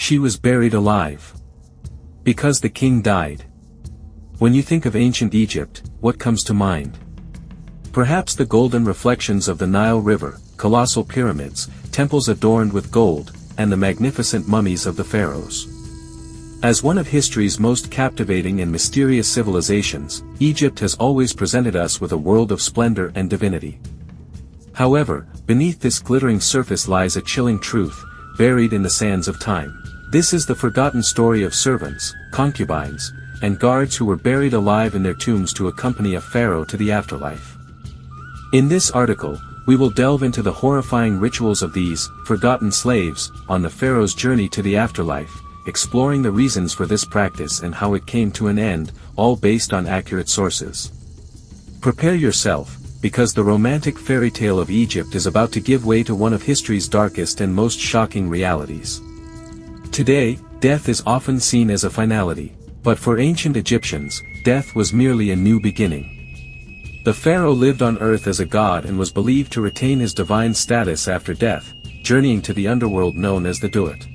She was buried alive. Because the king died. When you think of ancient Egypt, what comes to mind? Perhaps the golden reflections of the Nile River, colossal pyramids, temples adorned with gold, and the magnificent mummies of the pharaohs. As one of history's most captivating and mysterious civilizations, Egypt has always presented us with a world of splendor and divinity. However, beneath this glittering surface lies a chilling truth, buried in the sands of time. This is the forgotten story of servants, concubines, and guards who were buried alive in their tombs to accompany a pharaoh to the afterlife. In this article, we will delve into the horrifying rituals of these forgotten slaves on the pharaoh's journey to the afterlife, exploring the reasons for this practice and how it came to an end, all based on accurate sources. Prepare yourself, because the romantic fairy tale of Egypt is about to give way to one of history's darkest and most shocking realities. Today, death is often seen as a finality, but for ancient Egyptians, death was merely a new beginning. The pharaoh lived on earth as a god and was believed to retain his divine status after death, journeying to the underworld known as the Duat.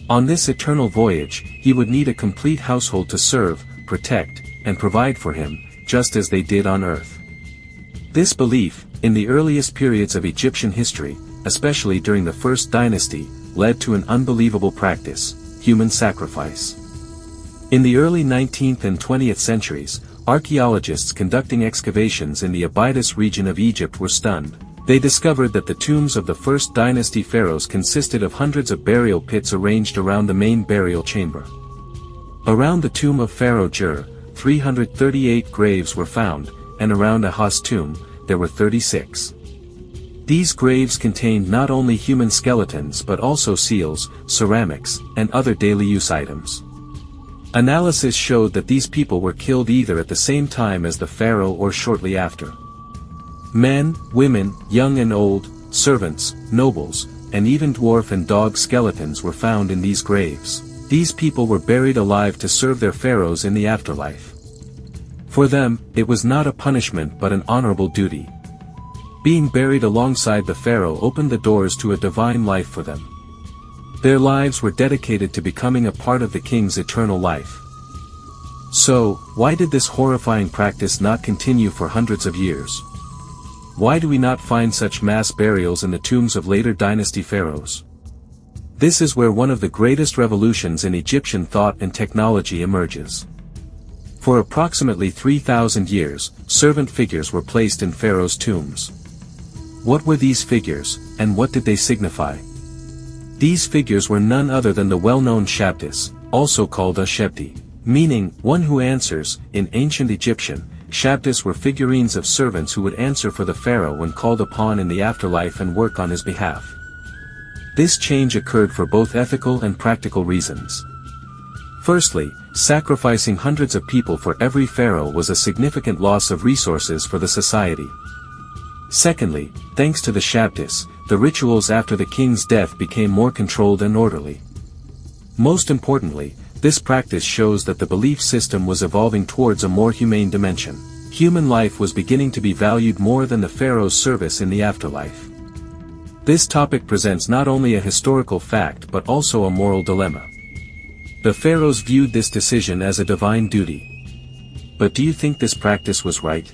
On this eternal voyage, he would need a complete household to serve, protect, and provide for him, just as they did on earth. This belief, in the earliest periods of Egyptian history, especially during the First Dynasty, led to an unbelievable practice: human sacrifice. In the early 19th and 20th centuries, archaeologists conducting excavations in the Abydos region of Egypt were stunned. They discovered that the tombs of the First Dynasty pharaohs consisted of hundreds of burial pits arranged around the main burial chamber. Around the tomb of Pharaoh Jur, 338 graves were found, and around Ahas's tomb, there were 36. These graves contained not only human skeletons but also seals, ceramics, and other daily use items. Analysis showed that these people were killed either at the same time as the pharaoh or shortly after. Men, women, young and old, servants, nobles, and even dwarf and dog skeletons were found in these graves. These people were buried alive to serve their pharaohs in the afterlife. For them, it was not a punishment but an honorable duty. Being buried alongside the pharaoh opened the doors to a divine life for them. Their lives were dedicated to becoming a part of the king's eternal life. So, why did this horrifying practice not continue for hundreds of years? Why do we not find such mass burials in the tombs of later dynasty pharaohs? This is where one of the greatest revolutions in Egyptian thought and technology emerges. For approximately 3,000 years, servant figures were placed in pharaohs' tombs. What were these figures, and what did they signify? These figures were none other than the well-known Shabtis, also called Ashebti, meaning, one who answers. In ancient Egyptian, Shabtis were figurines of servants who would answer for the pharaoh when called upon in the afterlife and work on his behalf. This change occurred for both ethical and practical reasons. Firstly, sacrificing hundreds of people for every pharaoh was a significant loss of resources for the society. Secondly, thanks to the Shabtis, the rituals after the king's death became more controlled and orderly. Most importantly, this practice shows that the belief system was evolving towards a more humane dimension. Human life was beginning to be valued more than the pharaoh's service in the afterlife. This topic presents not only a historical fact but also a moral dilemma. The pharaohs viewed this decision as a divine duty. But do you think this practice was right?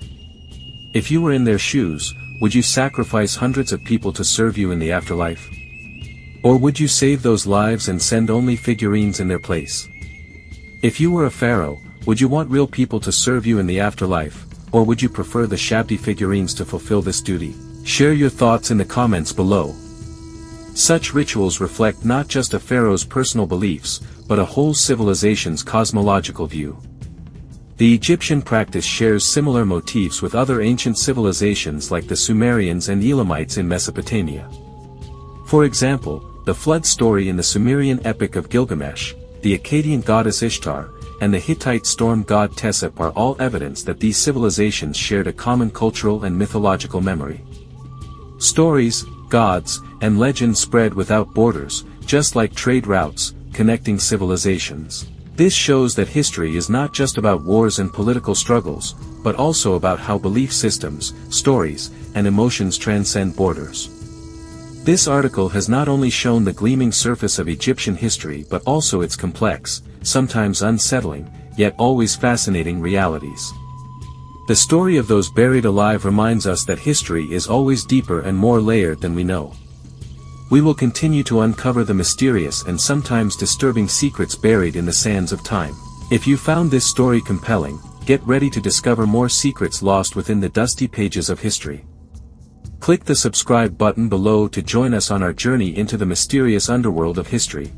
If you were in their shoes, would you sacrifice hundreds of people to serve you in the afterlife? Or would you save those lives and send only figurines in their place? If you were a pharaoh, would you want real people to serve you in the afterlife, or would you prefer the Shabti figurines to fulfill this duty? Share your thoughts in the comments below. Such rituals reflect not just a pharaoh's personal beliefs, but a whole civilization's cosmological view. The Egyptian practice shares similar motifs with other ancient civilizations like the Sumerians and Elamites in Mesopotamia. For example, the flood story in the Sumerian epic of Gilgamesh, the Akkadian goddess Ishtar, and the Hittite storm god Tesip are all evidence that these civilizations shared a common cultural and mythological memory. Stories, gods, and legends spread without borders, just like trade routes, connecting civilizations. This shows that history is not just about wars and political struggles, but also about how belief systems, stories, and emotions transcend borders. This article has not only shown the gleaming surface of Egyptian history but also its complex, sometimes unsettling, yet always fascinating realities. The story of those buried alive reminds us that history is always deeper and more layered than we know. We will continue to uncover the mysterious and sometimes disturbing secrets buried in the sands of time. If you found this story compelling, get ready to discover more secrets lost within the dusty pages of history. Click the subscribe button below to join us on our journey into the mysterious underworld of history.